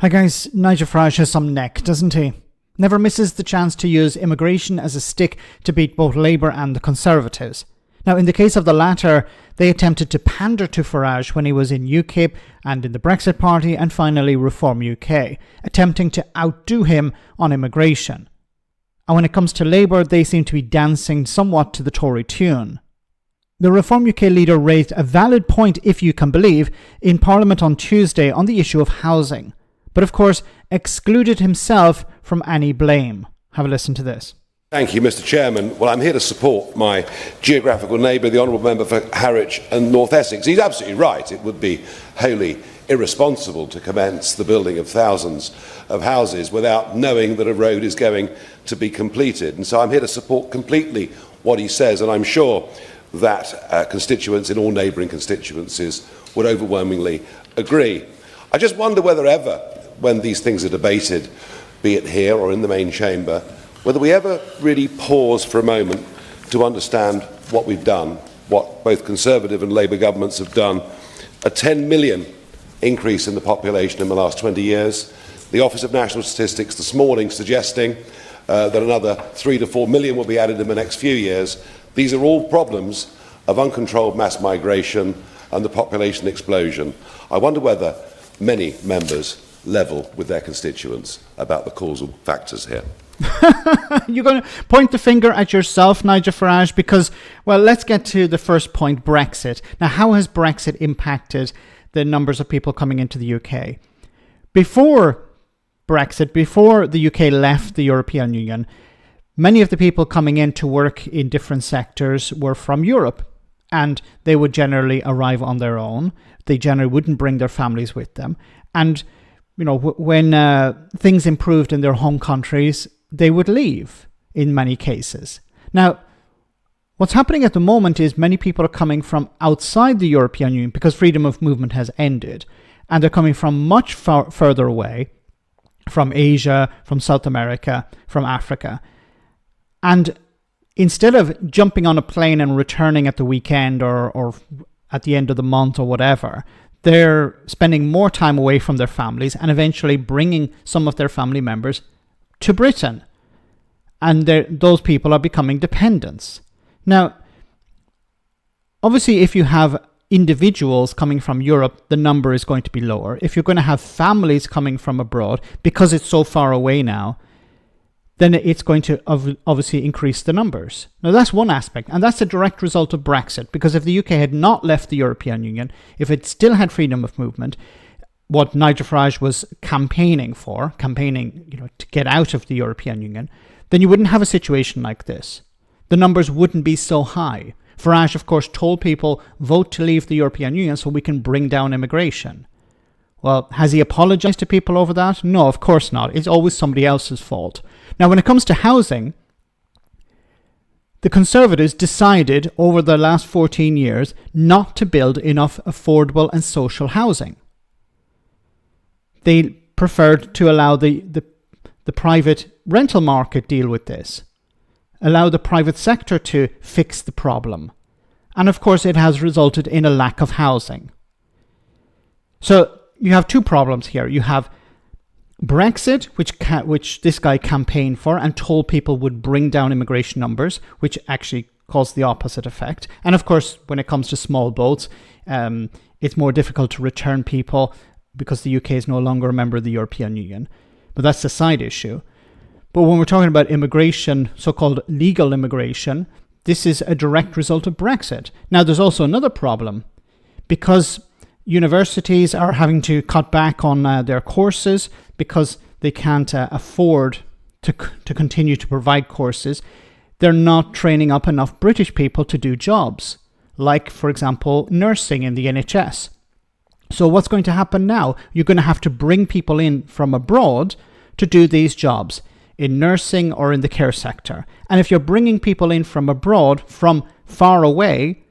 Hi guys, Nigel Farage has some neck, doesn't he? Never misses the chance to use immigration as a stick to beat both Labour and the Conservatives. Now, in the case of the latter, they attempted to pander to Farage when he was in UKIP and in the Brexit Party and finally Reform UK, attempting to outdo him on immigration. And when it comes to Labour, they seem to be dancing somewhat to the Tory tune. The Reform UK leader raised a valid point, if you can believe, in Parliament on Tuesday on the issue of housing, but of course excluded himself from any blame. Have a listen to this. Thank you, Mr. Chairman. Well, I'm here to support my geographical neighbour, the Honourable Member for Harwich and North Essex. He's absolutely right. It would be wholly irresponsible to commence the building of thousands of houses without knowing that a road is going to be completed. And so I'm here to support completely what he says, and I'm sure that constituents in all neighbouring constituencies would overwhelmingly agree. I just wonder whether ever, when these things are debated, be it here or in the main chamber, whether we ever really pause for a moment to understand what we've done, what both Conservative and Labour governments have done. A 10 million increase in the population in the last 20 years. The Office of National Statistics this morning suggesting that another 3 to 4 million will be added in the next few years. These are all problems of uncontrolled mass migration and the population explosion. I wonder whether many members level with their constituents about the causal factors here. You're going to point the finger at yourself, Nigel Farage, because, well, let's get to the first point, Brexit. Now, how has Brexit impacted the numbers of people coming into the UK? Before Brexit, before the UK left the European Union, many of the people coming in to work in different sectors were from Europe, and they would generally arrive on their own. They generally wouldn't bring their families with them. And, you know, when things improved in their home countries, they would leave in many cases. Now, what's happening at the moment is many people are coming from outside the European Union because freedom of movement has ended. And they're coming from much further away, from Asia, from South America, from Africa. And instead of jumping on a plane and returning at the weekend or at the end of the month or whatever, they're spending more time away from their families and eventually bringing some of their family members to Britain. And those people are becoming dependents. Now, obviously, if you have individuals coming from Europe, the number is going to be lower. If you're going to have families coming from abroad, because it's so far away now, then it's going to obviously increase the numbers. Now, that's one aspect, and that's a direct result of Brexit, because if the UK had not left the European Union, if it still had freedom of movement, what Nigel Farage was campaigning, to get out of the European Union, then you wouldn't have a situation like this. The numbers wouldn't be so high. Farage, of course, told people, vote to leave the European Union so we can bring down immigration. Well, has he apologized to people over that? No, of course not. It's always somebody else's fault. Now, when it comes to housing, the Conservatives decided over the last 14 years not to build enough affordable and social housing. They preferred to allow the private rental market deal with this, allow the private sector to fix the problem. And of course, it has resulted in a lack of housing. So you have two problems here. You have Brexit, which this guy campaigned for and told people would bring down immigration numbers, which actually caused the opposite effect. And of course, when it comes to small boats, it's more difficult to return people because the UK is no longer a member of the European Union. But that's a side issue. But when we're talking about immigration, so-called legal immigration, this is a direct result of Brexit. Now, there's also another problem. Because universities are having to cut back on their courses because they can't afford to continue to provide courses, they're not training up enough British people to do jobs, like, for example, nursing in the NHS. So what's going to happen now? You're going to have to bring people in from abroad to do these jobs in nursing or in the care sector. And if you're bringing people in from abroad, from far away,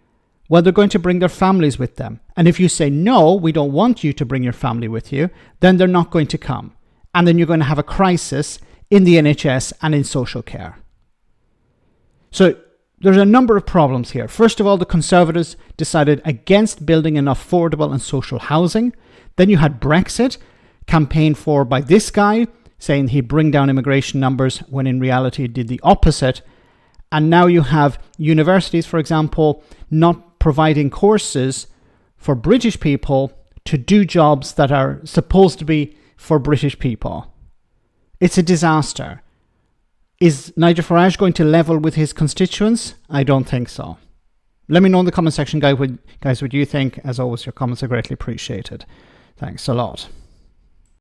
well, they're going to bring their families with them. And if you say, no, we don't want you to bring your family with you, then they're not going to come. And then you're going to have a crisis in the NHS and in social care. So there's a number of problems here. First of all, the Conservatives decided against building enough affordable and social housing. Then you had Brexit. campaigned for by this guy, saying he'd bring down immigration numbers when in reality it did the opposite. And now you have universities, for example, not providing courses for British people to do jobs that are supposed to be for British people. It's a disaster. Is Nigel Farage going to level with his constituents? I don't think so. Let me know in the comment section, guys, what you think. As always, your comments are greatly appreciated. Thanks a lot.